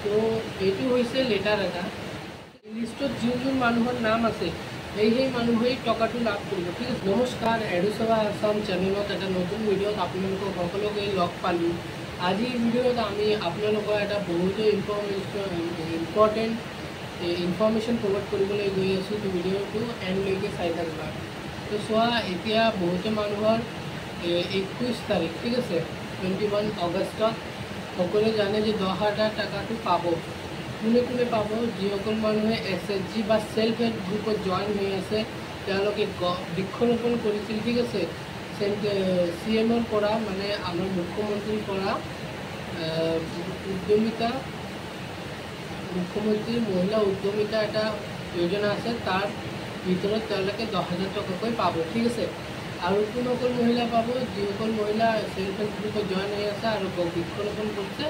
তো এইটো হৈছে লেটাৰ এটা লিষ্টত যোন মানুহৰ নাম আছে সেই মানুহেই টকাটো লাভ কৰিব। ঠিক আছে। নমস্কাৰ, এডুসেৱা আসাম চেনেলত এটা নতুন ভিডিঅ'ত আপোনালোকক সকলোকে লগ পালোঁ। আজিৰ ভিডিঅ'ত আমি আপোনালোকৰ এটা বহুতো ইম্পৰ্টেণ্ট ইনফৰ্মেশ্যন প্ৰভাইড কৰিবলৈ গৈ আছোঁ। তো ভিডিঅ'টো এণ্ডলৈকে চাই থাকিবা। তো চোৱা, এতিয়া বহুতো মানুহৰ 21 তাৰিখ, ঠিক আছে, 21 আগষ্টত সকলোৱে জানে যে 10,000 টাকাটো পাব। কোনে কোনে পাব? যিসকল মানুহে SHG বা সেলফ হেল্প গ্ৰুপত জইন হৈ আছে, তেওঁলোকে বৃক্ষৰোপণ কৰিছিল। ঠিক আছে। CMৰ পৰা, মানে আমাৰ মুখ্যমন্ত্ৰীৰ পৰা মুখ্যমন্ত্ৰীৰ মহিলা উদ্যমিতা এটা যোজনা আছে, তাৰ ভিতৰত তেওঁলোকে 10,000 টকাকৈ পাব। ঠিক আছে। আৰু কোনসকল মহিলা পাব? যিসকল মহিলা সেলফ হেল্প গ্ৰুপত জইন হৈ আছে আৰু বৃক্ষৰোপণ কৰিছে,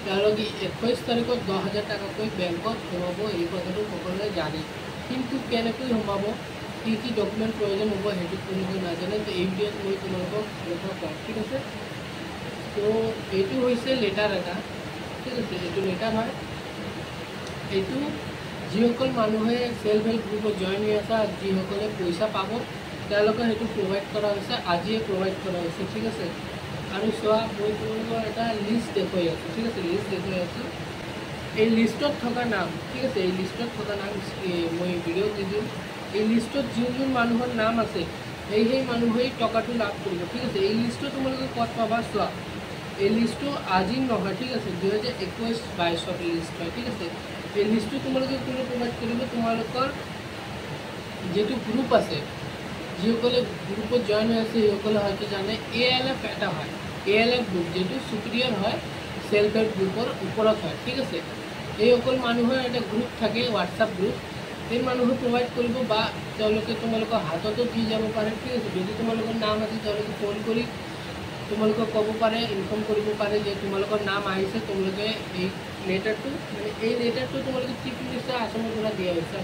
তেওঁলোকে 21 তাৰিখত 10,000 টাকাকৈ বেংকত সোমাব। এই কথাটো সকলোৱে জানে, কিন্তু কেনেকৈ সোমাব, কি কি ডকুমেণ্ট প্ৰয়োজন হ'ব, সেইটো কোনোৱে নাজানে। তো এই ভিডিঅ'ত মই তোমালোকক এনেকুৱা ক'ম। ঠিক আছে। তো এইটো হৈছে লেটাৰ এটা, ঠিক আছে, এইটো লেটাৰ হয়। এইটো যিসকল মানুহে সেলফ হেল্প গ্ৰুপত জইন হৈ আছে আৰু যিসকলে পইচা পাব, তেওঁলোকে সেইটো প্ৰভাইড কৰা হৈছে, আজিয়ে প্ৰভাইড কৰা হৈছে। ঠিক আছে। আৰু চোৱা, মই তোমালোকৰ এটা লিষ্ট দেখুৱাই আছোঁ। ঠিক আছে। লিষ্ট দেখুৱাই আছোঁ। এই লিষ্টত থকা নাম, ঠিক আছে, এই লিষ্টত থকা নাম মই ভিডিঅ'ত দি দিম। এই লিষ্টত যোন মানুহৰ নাম আছে সেই মানুহেই টকাটো লাভ কৰিব। ঠিক আছে। এই লিষ্টটো তোমালোকে ক'ত পাবা? চোৱা, এই লিষ্টটো আজি নহয়, ঠিক আছে, 2021-22 লিষ্ট হয়। ঠিক আছে। এই লিষ্টটো তোমালোকে কোনে প্ৰভাইড কৰিব? তোমালোকৰ যিটো গ্ৰুপ আছে, যিসকলে গ্ৰুপত জইন হৈ আছে সেইসকলে হয়তো জানে, ALF এটা হয়, ALF গ্ৰুপ, যিটো চুপিৰিয়ৰ হয় সেলফ হেল্প গ্ৰুপৰ ওপৰত হয়। ঠিক আছে। এইসকল মানুহৰ এটা গ্ৰুপ থাকে, হোৱাটছআপ গ্ৰুপ, সেই মানুহে প্ৰভাইড কৰিব বা তেওঁলোকে তোমালোকৰ হাততো দি যাব পাৰে। ঠিক আছে। যদি তোমালোকৰ নাম আছে, তেওঁলোকে ফোন কৰি তোমালোকক ক'ব পাৰে, ইনফৰ্ম কৰিব পাৰে যে তোমালোকৰ নাম আহিছে। তোমালোকে এই লেটাৰটো, মানে এই লেটাৰটো তোমালোকে চিফ মিনিষ্টাৰ আসামৰ পৰা দিয়া হৈছে।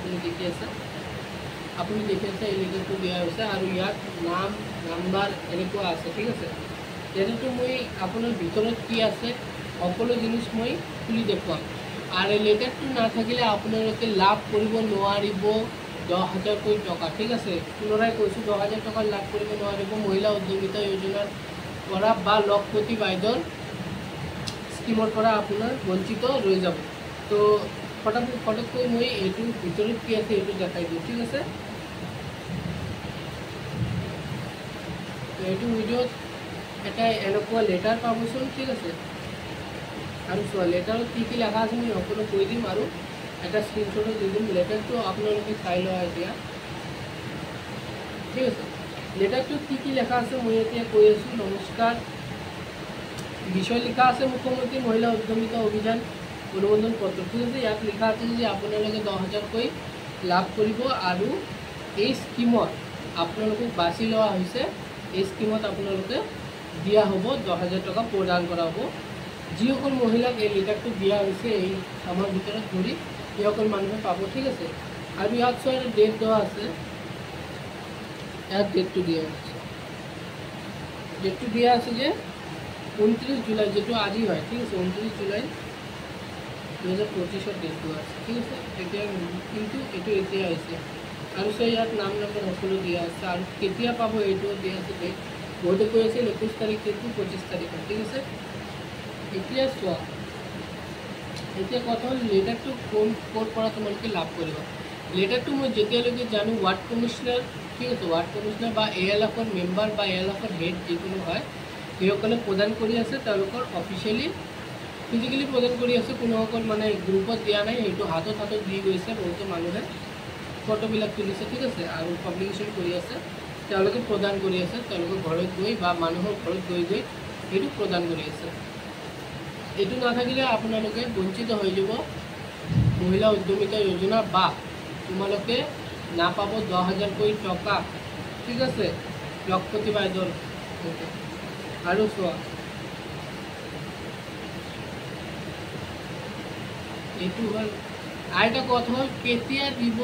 আপুনি দেখি আছে, এই লেটাৰটো দিয়া হৈছে আৰু ইয়াত নাম, নাম্বাৰ এনেকুৱা আছে। ঠিক আছে। লেটাৰটো মই আপোনাৰ ভিতৰত কি আছে সকলো জিনিস মই খুলি দেখুৱাম। আৰু এই লেটাৰটো নাথাকিলে আপোনালোকে লাভ কৰিব নোৱাৰিব 10,000কৈ টকা। ঠিক আছে। পুনৰাই কৈছোঁ, 10,000 টকা লাভ কৰিব নোৱাৰিব মহিলা উদ্যমিতা যোজনাৰ পৰা বা লখপতি বাইদেউৰ স্কিমৰ পৰা আপোনাৰ বঞ্চিত ৰৈ যাব। তো ফটককৈ মই এইটোৰ ভিতৰত কি আছে এইটো দেখাই দিওঁ। ঠিক আছে। এইটো ভিডিঅ'ত এটা এনেকুৱা লেটাৰ পাবচোন। ঠিক আছে। আৰু চোৱা, লেটাৰত কি কি লেখা আছে মই সকলো কৈ দিম আৰু এটা স্ক্ৰীনশ্বটো দি দিম। লেটাৰটো আপোনালোকে চাই লোৱা এতিয়া। ঠিক আছে। লেটাৰটোত কি কি লেখা আছে মই এতিয়া কৈ আছোঁ। নমস্কাৰ, বিষয় লিখা আছে মুখ্যমন্ত্ৰী মহিলা উদ্যমিতা অভিযান অনুমোদন পত্ৰ। ঠিক আছে। ইয়াত লিখা আছে যে আপোনালোকে 10,000কৈ লাভ কৰিব আৰু এই স্কিমত আপোনালোকক বাছি লোৱা হৈছে। এই স্কিমত আপোনালোকে দিয়া হ'ব, 10,000 টকা প্ৰদান কৰা হ'ব। যিসকল মহিলাক এই লেটাৰটো দিয়া হৈছে এই কামৰ ভিতৰত ধৰি সেইসকল মানুহে পাব। ঠিক আছে। আৰু ইয়াত চোৱা ডেট দেওয়া আছে, ইয়াত ডেটটো দিয়া আছে। ডেটটো দিয়া আছে যে 29 জুলাই, যেটো আজি হয়। ঠিক আছে। 29 জুলাই 2025 ডেটটো আছে। ঠিক আছে। এতিয়া কিন্তু এইটো এতিয়া আহিছে আৰু চোৱা, ইয়াত নাম নম্বৰ সকলো দিয়া আছে আৰু কেতিয়া পাব এইটোও দিয়া আছে ডেট। বহুতে কৈ আছে 21 তাৰিখ কিন্তু 25 তাৰিখ হয়। ঠিক আছে। এতিয়া চোৱা, এতিয়া কথা হ'ল লেটাৰটো ক'ৰ পৰা তোমালোকে লাভ কৰিবা। লেটাৰটো মই যেতিয়ালৈকে জানো ৱাৰ্ড কমিশনাৰ, ঠিক আছে, ৱাৰ্ড কমিশনাৰ বা ALFৰ মেম্বাৰ বা ALFৰ হেড যিকোনো হয় সেইসকলে প্ৰদান কৰি আছে। তেওঁলোকৰ অফিচিয়েলি ফিজিকেলি প্ৰদান কৰি আছে। কোনোসকল মানে গ্ৰুপত দিয়া নাই, সেইটো হাতত দি গৈছে। বহুতো মানুহে ফটোবিলাক তুলিছে। ঠিক আছে। আৰু পাব্লিকেশ্যন কৰি আছে, তেওঁলোকে প্ৰদান কৰি আছে। তেওঁলোকৰ ঘৰত গৈ বা মানুহৰ ঘৰত গৈ সেইটো প্ৰদান কৰি আছে। এইটো নাথাকিলে আপোনালোকে বঞ্চিত হৈ যাব মহিলা উদ্যমিতা যোজনা বা তোমালোকে নাপাব 10,000কৈ টকা। ঠিক আছে। লখপতি বাইদেউৰ। আৰু চোৱা, এইটো হ'ল আৰু এটা কথা হ'ল কেতিয়া দিব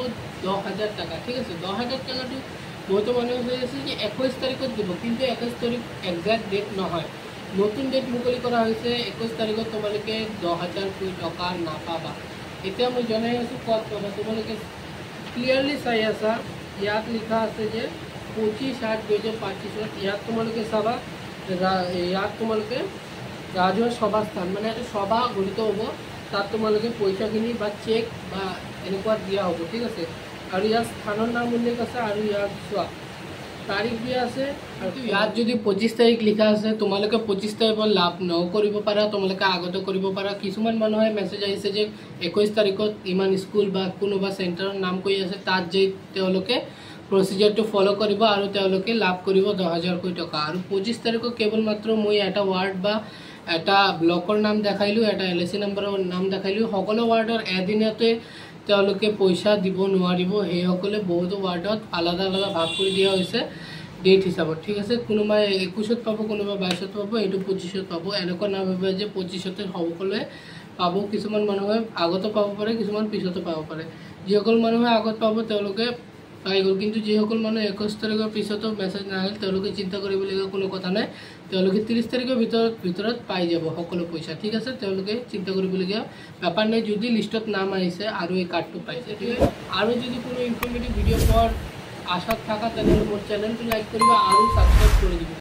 10,000 টাকা। ঠিক আছে। 10,000 টাকাটো বহুতো মানুহে হৈ আছে যে 21 তাৰিখত দিব, কিন্তু 21 তাৰিখ একজেক্ট ডেট নহয়। নতুন ডেট মুকলি কৰা হৈছে 21 তাৰিখত তোমালোকে 10,000 টকা নাপাবা। এতিয়া মই জনাই আছোঁ ক'ত পাবা। তোমালোকে ক্লিয়াৰলি চাই আছা, ইয়াত লিখা আছে যে 25/8/2025 ইয়াত তোমালোকে চাবা, ইয়াত তোমালোকে ৰাজহুৱা সভাস্থান মানে এইটো সভা গঠিত হ'ব, তাত তোমালোকে পইচাখিনি বা চেক বা এনেকুৱা দিয়া হ'ব, ঠিক আছে। আৰু ইয়াত স্থানৰ নাম উল্লেখ আছে আৰু ইয়াত চোৱা তাৰিখ দিয়া আছে। আৰু ইয়াত যদি 25 তাৰিখ লিখা আছে, তোমালোকে 25 তাৰিখত লাভ নকৰিব পাৰা, তোমালোকে আগতে কৰিব পাৰা। কিছুমান মানুহে মেছেজ আহিছে যে 21 তাৰিখত ইমান স্কুল বা কোনোবা চেণ্টাৰৰ নাম কৈ আছে, তাত যে তেওঁলোকে প্ৰচিজাৰটো ফ'ল' কৰিব আৰু তেওঁলোকে লাভ কৰিব 10,000 টকা। আৰু 25 তাৰিখত কেৱল মাত্ৰ মই এটা ৱাৰ্ড বা এটা ব্লকৰ নাম দেখাইলোঁ, এটা LIC নম্বৰৰ নাম দেখাইলোঁ। সকলো ৱাৰ্ডৰ এদিনতে তেওঁলোকে পইচা দিব নোৱাৰিব, সেইসকলে বহুতো ৱাৰ্ডত আলাদা আলাদা ভাগ কৰি দিয়া হৈছে ডেট হিচাপত, ঠিক আছে। কোনোবাই 21ত পাব, কোনোবাই 22ত পাব, এইটো 25ত পাব। এনেকুৱা নাভাবে যে 25তে সকলোৱে পাব। কিছুমান মানুহে আগতো পাব পাৰে, কিছুমান পিছতো পাব পাৰে। যিসকল মানুহে আগত পাব তেওঁলোকে পাই গ'ল, কিন্তু যিসকল মানুহে 21 তাৰিখৰ পিছতো মেছেজ নাহিল তেওঁলোকে চিন্তা কৰিবলগীয়া কোনো কথা নাই। তেওঁলোকে 30 তাৰিখৰ ভিতৰত পাই যাব সকলো পইচা, ঠিক আছে। তেওঁলোকে চিন্তা কৰিবলগীয়া ব্যাপাৰ নাই যদি লিষ্টত নাম আহিছে আৰু এই কাৰ্ডটো পাইছে, ঠিক আছে। আৰু যদি কোনো ইনফৰ্মেটিভ ভিডিঅ' পোৱাৰ আশাত থাকা তেনেহ'লে মোৰ চেনেলটো লাইক কৰিবা আৰু ছাবস্ক্ৰাইব কৰি দিব।